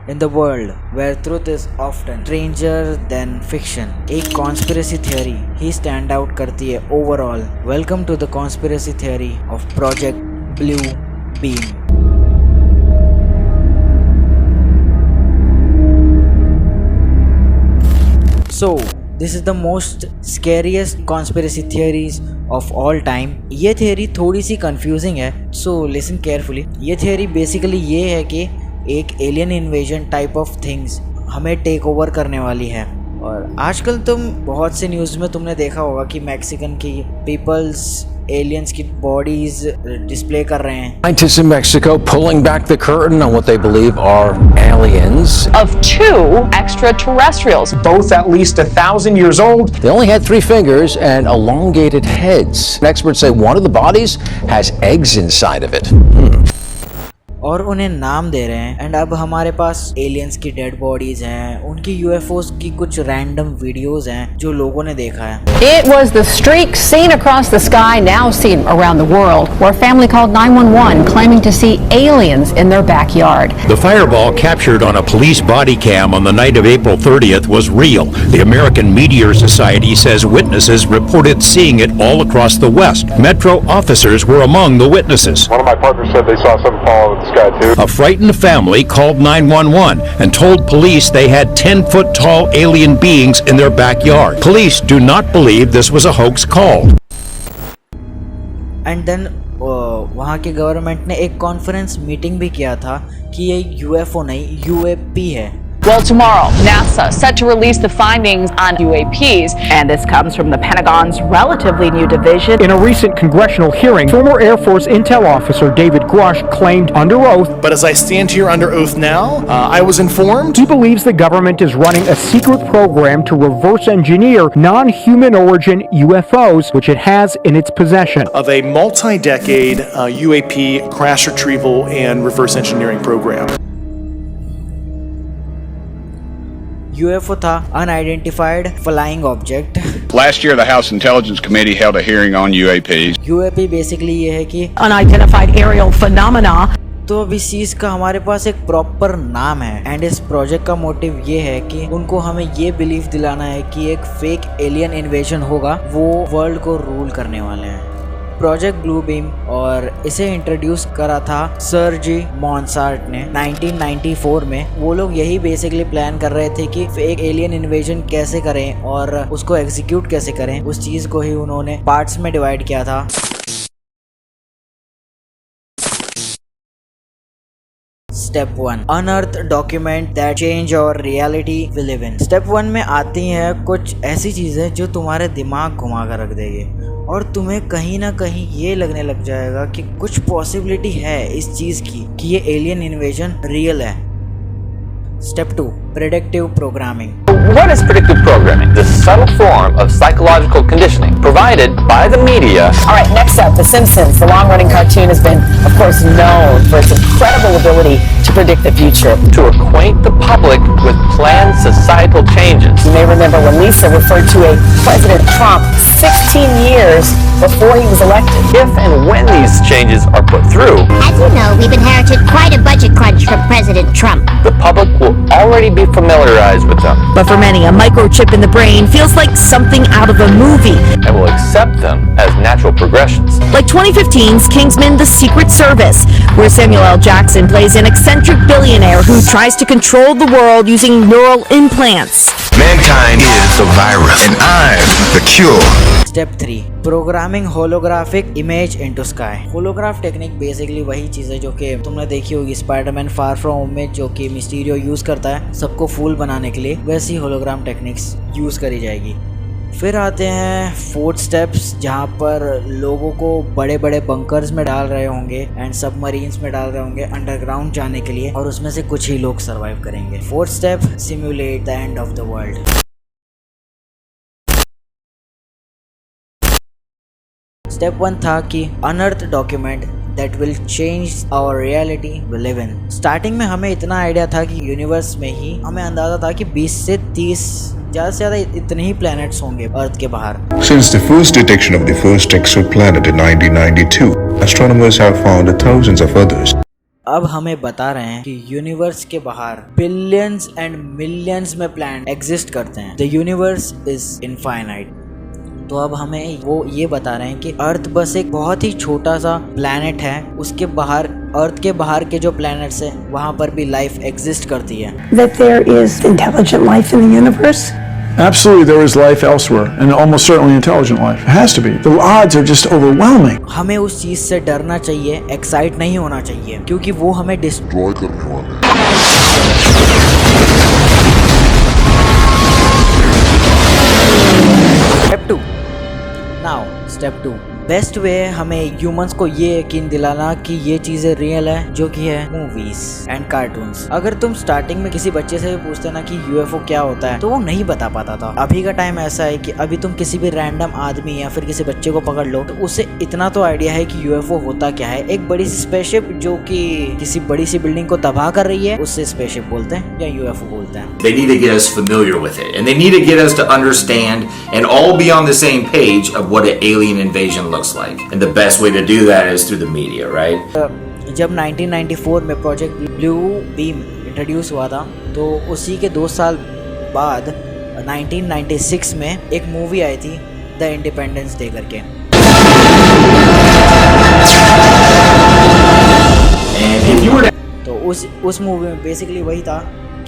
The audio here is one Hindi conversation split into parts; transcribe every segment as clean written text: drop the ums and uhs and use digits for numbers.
In the world where truth is often stranger than fiction, एक conspiracy theory ही stand out करती है overall. Welcome to the conspiracy theory of Project Blue Beam. So this is the most scariest conspiracy theories of all time. ये theory थोड़ी सी confusing है, so listen carefully. ये theory basically ये है कि एक alien invasion type of things हमें take over करने वाली है. और आजकल तुम बहुत से न्यूज़ में तुमने देखा होगा कि मैक्सिकन की पीपल्स एलियंस की बॉडीज डिस्प्ले कर रहे हैं. Scientists in Mexico pulling back the curtain on what they believe are aliens. Of two extraterrestrials. Both at least 1,000 years old. They only had 3 fingers and elongated heads. Experts say one of the bodies has eggs inside of it. और उन्हें नाम दे रहे हैं. एंड अब हमारे पास एलियंस की डेड बॉडीज हैं, उनकी यूएफओस की कुछ रैंडम वीडियोस हैं जो लोगों ने देखा है. It was the streak seen across the sky, now seen around the world, where a family called 911 claiming to see aliens in their backyard. The fireball captured on a police body cam on the night of April 30th was real. The American Meteor Society says witnesses reported seeing it all across the West. Metro officers were among the witnesses. One of my partners said they saw something fall out of the sky too. A frightened family called 911 and told police they had 10-foot tall alien beings in their backyard. Police do not believe this was a hoax call. And then वहाँ के गवर्नमेंट ने एक कॉन्फ्रेंस मीटिंग भी किया था कि ये यूएफओ नहीं यूएपी है. Well, tomorrow, NASA set to release the findings on UAPs. And this comes from the Pentagon's relatively new division. In a recent congressional hearing, former Air Force intel officer David Grush claimed under oath. But as I stand here under oath now, I was informed. He believes the government is running a secret program to reverse engineer non-human origin UFOs, which it has in its possession. Of a multi-decade UAP crash retrieval and reverse engineering program. UFO था unidentified flying object. Last year, the House Intelligence Committee held a hearing on UAPs. UAP basically ये है कि Unidentified aerial phenomena. तो अब इस चीज का हमारे पास एक प्रॉपर नाम है. एंड इस प्रोजेक्ट का मोटिव ये है कि उनको हमें ये बिलीफ दिलाना है कि एक फेक एलियन इन्वेजन होगा, वो वर्ल्ड को रूल करने वाले हैं. प्रोजेक्ट ब्लू बीम, और इसे इंट्रोड्यूस करा था सर जी मॉन्सार्ट ने 1994 में. वो लोग यही बेसिकली प्लान कर रहे थे कि फेक एलियन इन्वेजन कैसे करें और उसको एग्जीक्यूट कैसे करें. उस चीज को ही उन्होंने पार्ट्स में डिवाइड किया था. Step 1, unearth document that change our reality we live in. Step 1 में आती हैं कुछ ऐसी चीजें जो तुम्हारे दिमाग घुमा कर रख देगी और तुम्हें कहीं ना कहीं ये लगने लग जाएगा कि कुछ पॉसिबिलिटी है इस चीज की कि ये एलियन इन्वेजन रियल है. Step 2, predictive programming. What is predictive programming? The subtle form of psychological conditioning provided by the media. All right, next up, The Simpsons. The long-running cartoon has been, of course, known for its incredible ability to predict the future. To acquaint the public with planned societal changes. You may remember when Lisa referred to a President Trump 16 years before he was elected. If and when these changes are put through, as you know, we've inherited quite a budget crunch from President Trump. the public will already be familiarized with them. But for many, a microchip in the brain feels like something out of a movie. And will accept them as natural progressions. Like 2015's Kingsman: The Secret Service, where Samuel L. Jackson plays an eccentric billionaire who tries to control the world using neural implants. Mankind is the virus, and I'm the cure. Step 3, programming holographic image into sky. Holograph technique basically वही चीज़ है जो कि तुमने देखी होगी स्पाइडरमैन फार फ्रॉम होम में, जो कि मिस्टीरियो यूज़ करता है सबको फूल बनाने के लिए. वैसी होलोग्राम टेक्निक्स यूज़ करी जाएगी. फिर आते हैं 4th स्टेप्स, जहाँ पर लोगों को बड़े बड़े बंकर्स में डाल रहे होंगे एंड सबमरीन्स में डाल रहे होंगे अंडरग्राउंड जाने के लिए, और उसमें से कुछ ही लोग सर्वाइव करेंगे. 4th step, simulate the end of the world. Step 1 था कि unearth document that will change our reality we live in. Starting में हमें इतना आइडिया था कि यूनिवर्स में ही हमें अंदाजा था कि 20 से 30 ज़्यादा से ज़्यादा इतने ही प्लैनेट्स होंगे अर्थ के बाहर. Since the first detection of the first exoplanet in 1992, astronomers have found thousands of others. अब हमें बता रहे हैं कि यूनिवर्स के बाहर बिलियंस एंड मिलियंस में प्लैनेट एग्जिस्ट करते हैं। The universe is infinite. तो अब हमें वो ये बता रहे हैं कि अर्थ बस एक बहुत ही छोटा सा प्लैनेट है, उसके बाहर, अर्थ के बाहर के जो प्लैनेट्स हैं वहाँ पर भी लाइफ एग्जिस्ट करती है। That there is intelligent life in the universe? Absolutely, there is life elsewhere, and almost certainly intelligent life. It has to be. The odds are just overwhelming. हमें उस चीज से डरना चाहिए, एक्साइट नहीं होना चाहिए, क्योंकि वो हमें डिस्ट्रॉय करने वाले हैं। Step 2. Now, step 2. Best way हमें ह्यूमंस को ये यकीन दिलाना कि ये चीजें रियल है, जो कि है मूवीज एंड कार्टून्स। अगर तुम स्टार्टिंग में किसी बच्चे से भी पूछते ना कि यूएफओ क्या होता है, तो वो नहीं बता पाता था। अभी का टाइम ऐसा है कि अभी तुम किसी भी रैंडम आदमी या फिर किसी बच्चे को पकड़ लो, तो उसे इतना तो आइडिया है कि यूएफओ होता क्या है। एक बड़ी सी स्पेसशिप जो कि किसी बड़ी सी बिल्डिंग को तबाह कर रही है, उससे स्पेसशिप बोलते हैं या यूएफओ बोलते हैं। They need to get us familiar with it, and they need to get us to understand and all be on the same page of what an alien invasion looks like. And the best way to do that is through the media, right? जब 1994 में प्रोजेक्ट ब्लू बीम इंट्रोड्यूस हुआ था, तो उसी के 2 साल बाद 1996 में एक मूवी आई थी द इंडिपेंडेंस डे करके। तो उस मूवी में बेसिकली वही था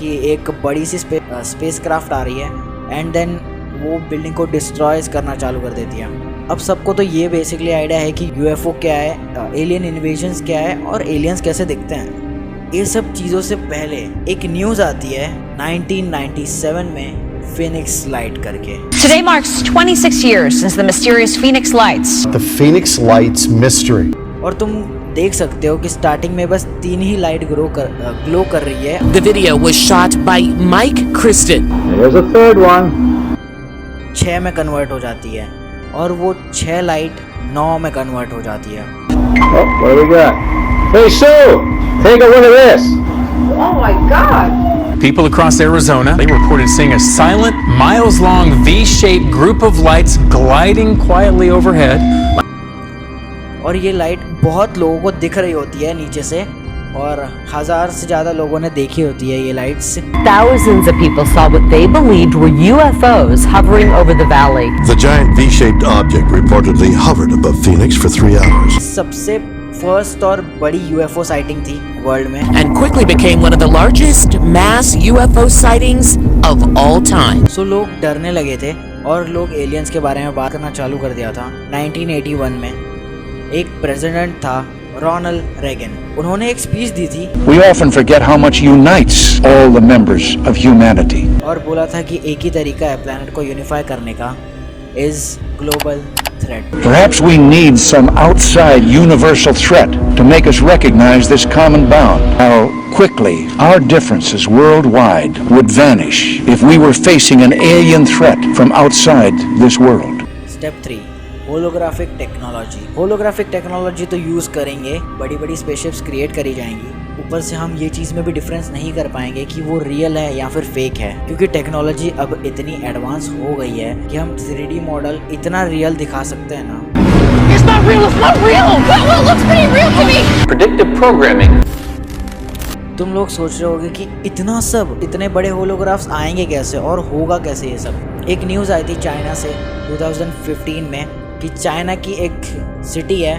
कि एक बड़ी सी स्पेस क्राफ्ट आ रही है एंड देन वो बिल्डिंग को डिस्ट्रॉय करना चालू कर देती है। अब सबको तो ये बेसिकली आइडिया है कि यूएफओ क्या है, एलियन इन्वेजन्स क्या है और एलियंस कैसे दिखते हैं। ये सब चीज़ों से पहले एक न्यूज़ आती है 1997 में फिनिक्स लाइट करके। Today marks 26 years since the mysterious Phoenix Lights. The Phoenix Lights mystery. और तुम देख सकते हो कि स्टार्टिंग में बस 3 ही लाइट ग्लो कर रही है। The video was shot by Mike Kristen. There's a third one. 6 में कन्वर्ट हो जाती है और वो 6 लाइट 9 में कन्वर्ट हो जाती है। Oh, what do we got? Hey Sue, take a look at this. Oh my God. People across Arizona, they reported seeing a silent, miles-long V-shaped group of lights gliding quietly overhead. और ये लाइट बहुत लोगों को दिख रही होती है नीचे से, और 1000 से ज्यादा लोगों ने देखी होती है ये lights. Thousands of people saw what they believed were UFOs hovering over the valley. The giant V-shaped object reportedly hovered above Phoenix for 3 hours. सबसे फर्स्ट और बड़ी यूएफओ साइटिंग थी वर्ल्ड में, and quickly became one of the largest mass UFO sightings of all time. So लोग डरने लगे थे और लोग एलियंस के बारे में बात करना चालू कर दिया था। 1981 में एक प्रेसिडेंट था रोनाल्ड रेगन, उन्होंने एक स्पीच दी थी। We often forget how much unites all the members of humanity. और बोला था कि एक ही तरीका है प्लैनेट को यूनिफाई करने का, is global threat. Perhaps we need some outside universal threat to make us recognize this common bond. How quickly our differences worldwide would vanish if we were facing an alien threat from outside this world. Step 3. Holographic technology. Holographic technology तो यूज़ करेंगे, बड़ी बड़ी स्पेसशिप्स क्रिएट करी जाएंगी, ऊपर से हम ये चीज़ में भी डिफरेंस नहीं कर पाएंगे कि वो रियल है या फिर फेक है, क्योंकि टेक्नोलॉजी अब इतनी एडवांस हो गई है कि हम 3D मॉडल इतना रियल दिखा सकते हैं ना। It's not real, it's not real. Well, it looks pretty real to me. Predictive programming. तुम लोग सोच रहे होगे कि इतना सब, इतने बड़े होलोग्राफ्स आएंगे कैसे और होगा कैसे ये सब। एक न्यूज़ आई थी चाइना से 2015 में कि चाइना की एक सिटी है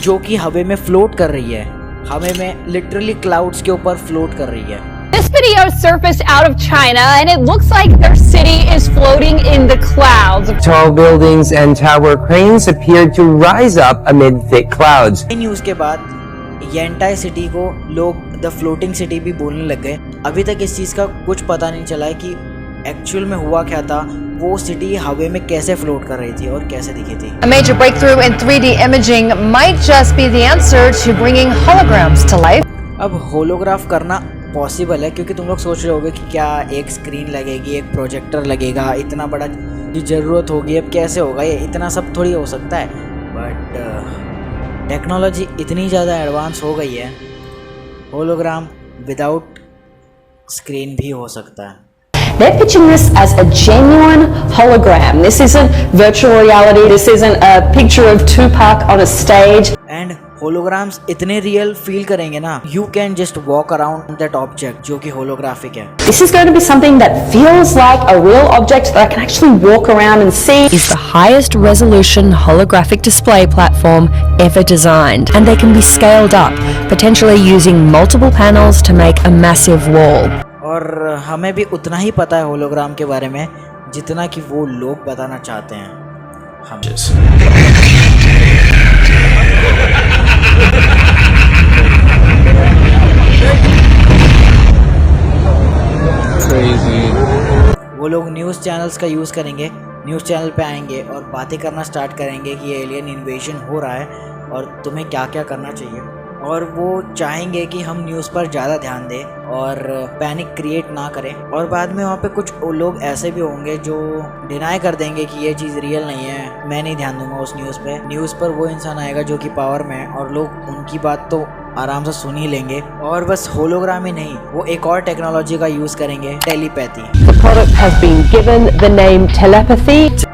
जो कि हवा में फ्लोट कर रही है, हवा में लिटरली क्लाउड्स के ऊपर फ्लोट कर रही है। This video surfaced out of China and it looks like their city is floating in the clouds. Tall buildings and tower cranes appeared to rise up amid thick clouds. News के बाद ये एंटायर सिटी को लोग द फ्लोटिंग सिटी भी बोलने लग गए। अभी तक इस चीज़ का कुछ पता नहीं चला है कि एक्चुअल में हुआ क्या था, वो सिटी हवा में कैसे फ्लोट कर रही थी और कैसे दिखी थी। A major breakthrough in 3D imaging might just be the answer to bringing holograms to life. अब होलोग्राफ करना पॉसिबल है, क्योंकि तुम लोग सोच रहे होगे कि क्या एक स्क्रीन लगेगी, एक प्रोजेक्टर लगेगा, इतना बड़ा की ज़रूरत होगी, अब कैसे होगा ये, इतना सब थोड़ी हो सकता है। बट टेक्नोलॉजी इतनी ज़्यादा एडवांस हो गई है, होलोग्राम विदाउट स्क्रीन भी हो सकता है। They're pitching this as a genuine hologram. This isn't virtual reality. This isn't a picture of Tupac on a stage. And holograms इतने रियल फील करेंगे ना, you can just walk around that object जो कि होलोग्राफिक है. This is going to be something that feels like a real object that I can actually walk around and see. Is the highest resolution holographic display platform ever designed, and they can be scaled up, potentially using multiple panels to make a massive wall. और हमें भी उतना ही पता है होलोग्राम के बारे में जितना कि वो लोग बताना चाहते हैं. हम वो लोग न्यूज़ चैनल्स का यूज़ करेंगे, न्यूज़ चैनल पे आएंगे और बातें करना स्टार्ट करेंगे कि एलियन इन्वेजन हो रहा है और तुम्हें क्या क्या करना चाहिए. और वो चाहेंगे कि हम न्यूज़ पर ज़्यादा ध्यान दें और पैनिक क्रिएट ना करें. और बाद में वहाँ पे कुछ लोग ऐसे भी होंगे जो डिनाई कर देंगे कि ये चीज़ रियल नहीं है, मैं नहीं ध्यान दूंगा उस न्यूज़ पे. न्यूज़ पर वो इंसान आएगा जो कि पावर में है और लोग उनकी बात तो आराम से सुन ही लेंगे. और बस होलोग्राम ही नहीं, वो एक और टेक्नोलॉजी का यूज़ करेंगे, telepathy. The product has been given the name telepathy.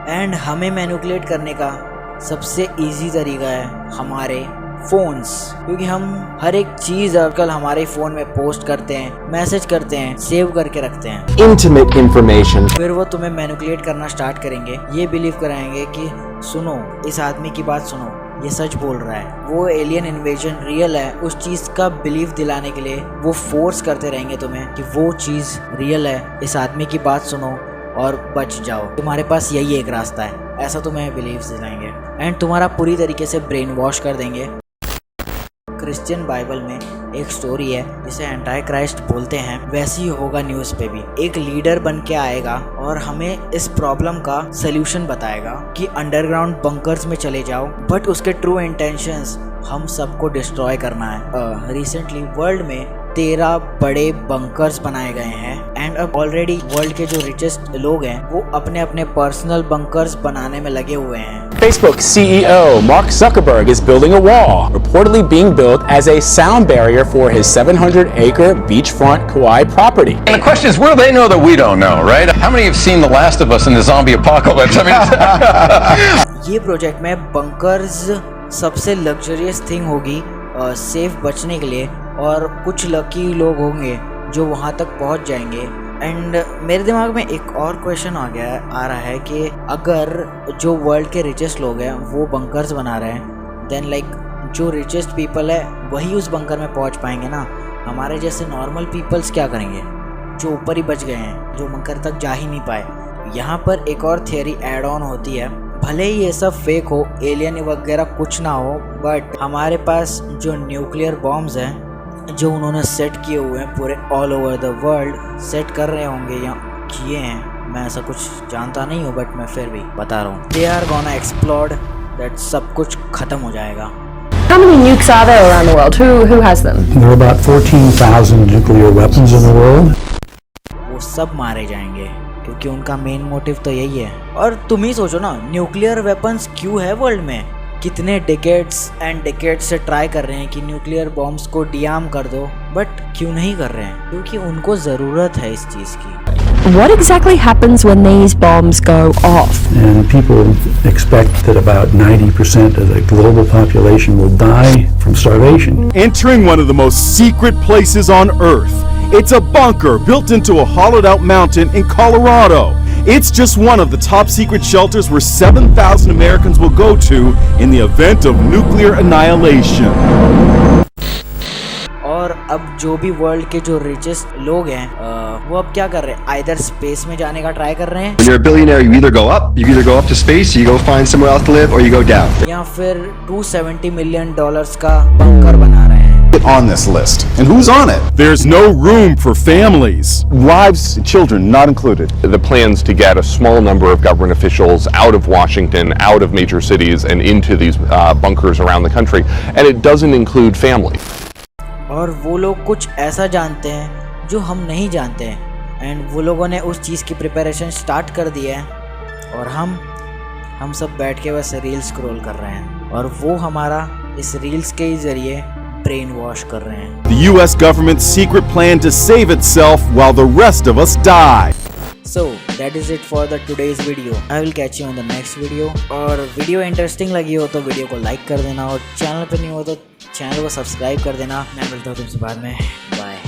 And हमें मैनिपुलेट करने का सबसे ईजी तरीका है हमारे फोन्स, क्योंकि हम हर एक चीज़ आजकल हमारे फ़ोन में पोस्ट करते हैं, मैसेज करते हैं, सेव करके रखते हैं. Intimate information. फिर वो तुम्हें मैनिपुलेट करना स्टार्ट करेंगे, ये बिलीव कराएंगे कि सुनो, इस आदमी की बात सुनो, ये सच बोल रहा है, वो एलियन इन्वेजन रियल है. उस चीज़ का बिलीव दिलाने के लिए वो फोर्स करते रहेंगे तुम्हें कि वो चीज़ रियल है, इस आदमी की बात सुनो और बच जाओ, तुम्हारे पास यही एक रास्ता है. ऐसा तुम्हें बिलीव दिलाएंगे एंड तुम्हारा पूरी तरीके से ब्रेन वॉश कर देंगे. क्रिश्चियन बाइबल में एक स्टोरी है जिसे एंटाई क्राइस्ट बोलते हैं, वैसे ही होगा न्यूज़ पे भी. एक लीडर बन के आएगा और हमें इस प्रॉब्लम का सल्यूशन बताएगा कि अंडरग्राउंड बंकर्स में चले जाओ, बट उसके ट्रू इंटेंशंस हम सबको डिस्ट्रॉय करना है. रिसेंटली वर्ल्ड में 13 बड़े बंकर्स बनाए गए हैं एंड अब ऑलरेडी वर्ल्ड के जो रिचेस्ट लोग हैं वो अपने अपने पर्सनल बंकर्स बनाने में लगे हुए हैं. Facebook CEO Mark Zuckerberg is building a wall, reportedly being built as a sound barrier for his 700-acre beachfront Kauai property. And the question is, what do they know that we don't know, right? How many have seen The Last of Us in the zombie apocalypse? I mean, ये प्रोजेक्ट में बंकर्स सबसे लग्जरियस थिंग होगी सेफ बचने के लिए, और कुछ लकी लोग होंगे जो वहाँ तक पहुँच जाएंगे. एंड मेरे दिमाग में एक और क्वेश्चन आ रहा है कि अगर जो वर्ल्ड के रिचेस्ट लोग हैं वो बंकर्स बना रहे हैं, देन लाइक जो रिचेस्ट पीपल है वही उस बंकर में पहुँच पाएंगे ना. हमारे जैसे नॉर्मल पीपल्स क्या करेंगे जो ऊपर ही बच गए हैं, जो बंकर तक जा ही नहीं पाए. यहाँ पर एक और थियरी ऐड ऑन होती है, भले ही ये सब फेक हो, एलियन वगैरह कुछ ना हो, बट हमारे पास जो न्यूक्लियर बॉम्ब्स हैं जो उन्होंने सेट किए हुए हैं पूरे all over the world, set कर रहे होंगे या किए हैं, मैं ऐसा कुछ जानता नहीं हूँ बट मैं फिर भी बता रहा हूँ. They are gonna explode, that सब कुछ खत्म हो जाएगा. How many nukes are there around the world? Who has them? There are about 14,000 nuclear weapons in the world. वो सब मारे जाएंगे क्योंकि उनका मेन मोटिव तो यही है. और तुम ही सोचो ना, न्यूक्लियर वेपन्स क्यों है वर्ल्ड में? कितने डिकेड्स एंड डिकेड्स से ट्राई कर रहे हैं कि न्यूक्लियर बॉम्ब्स को डिआर्म कर दो, बट क्यों नहीं कर रहे हैं? क्योंकि उनको ज़रूरत है इस चीज़ की. What exactly happens when these bombs go off? And people expect that about 90% of the global population will die from starvation. Entering one of the most secret places on Earth. It's a bunker built into a hollowed out mountain in Colorado. It's just one of the top secret shelters where 7,000 Americans will go to in the event of nuclear annihilation. और अब जो भी वर्ल्ड के जो रिचेस्ट लोग हैं वो अब क्या कर रहे हैं, आइदर स्पेस में जाने का ट्राई कर रहे हैं. When you're a billionaire, you either go up to space, you go find somewhere else to live, or you go down. या फिर $270 million का बंकर बना रहे हैं. On this list. And who's on it? There's no room for families. Wives, children not included. The plans to get a small number of government officials out of Washington, out of major cities, and into these bunkers around the country. And it doesn't include family. और वो लोग कुछ ऐसा जानते हैं जो हम नहीं जानते हैं, एंड वो लोगों ने उस चीज़ की प्रिपरेशन स्टार्ट कर दी है और हम सब बैठ के बस रील स्क्रॉल कर रहे हैं और वो हमारा इस रील्स के ही जरिए ब्रेन वॉश कर रहे हैं. The US government's secret plan to save itself while the rest of us die. So that is it for the today's video. I will catch you on the next video. और वीडियो इंटरेस्टिंग लगी हो तो वीडियो को लाइक कर देना और चैनल पर नहीं हो तो चैनल को सब्सक्राइब कर देना। मैं मिलता हूँ तुमसे बाद में।